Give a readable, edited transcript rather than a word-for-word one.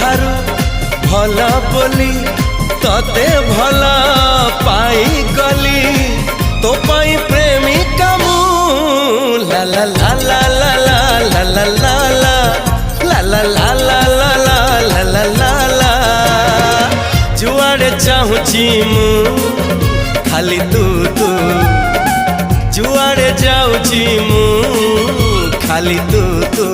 ठारू भला बोली तते भला पाई गली तो पाई प्रेमिका मु ला ला ला ला ला ला ला ला ला ला ला ला ला ला ला ला ला ला जुआड़े चाहूची मु खाली तू तू जुआड़े जाऊची मु खाली तू तू।